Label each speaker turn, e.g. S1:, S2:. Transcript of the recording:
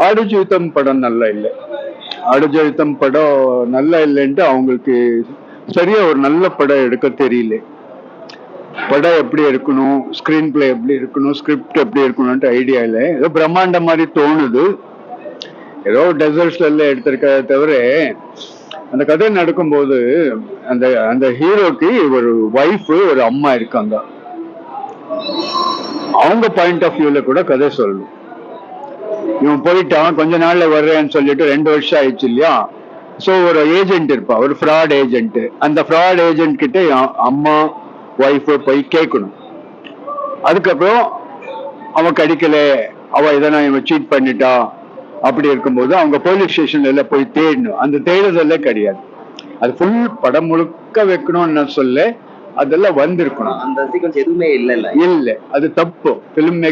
S1: ஆடு ஜீவிதம் படம் நல்லா இல்லை. ஆடு ஜீவிதம் படம் நல்லா இல்லைன்ட்டு அவங்களுக்கு சரியா ஒரு நல்ல படம் எடுக்க தெரியல. படம் எப்படி இருக்கணும், ஸ்கிரீன் பிளே எப்படி இருக்கணும், ஸ்கிரிப்ட் எப்படி இருக்கணும்ட்டு ஐடியா இல்லை. ஏதோ பிரம்மாண்ட மாதிரி தோணுது. ஏதோ டெசர்ட்ஸ்ல எல்லாம் எடுத்திருக்கிறத தவிர அந்த கதை நடக்கும்போது அந்த அந்த ஹீரோக்கு ஒரு ஒய்ஃப் ஒரு அம்மா இருக்காங்க. அவங்க பாயிண்ட் ஆஃப் வியூல கூட கதை சொல்லணும். இவன் போயிட்டான், கொஞ்ச நாள்ல வர்றேன்னு சொல்லிட்டு 2 வருஷம் ஆயிடுச்சு இல்லையா. சோ ஒரு ஏஜென்ட் இருப்பா, ஒரு ஃப்ராட் ஏஜென்ட். அந்த ஃப்ராட் ஏஜென்ட் கிட்ட அம்மா ஒய்ஃப் போய் கேட்கணும். அதுக்கப்புறம் அவன் கிடைக்கல, அவ எதனா இவன் சீட் பண்ணிட்டா, அப்படி இருக்கும்போது அவங்க போலீஸ் ஸ்டேஷன்ல எல்லாம் போய் தேடணும். அந்த தேடுதெல்லாம் கிடையாது. அது ஃபுல் படம் முழுக்க வைக்கணும்னு நான் சொல்ல, அதெல்லாம் வந்திருக்கணும். அந்த சீக்வன்ஸ் எதுவுமே இல்ல, அது தப்பு. பிலிம்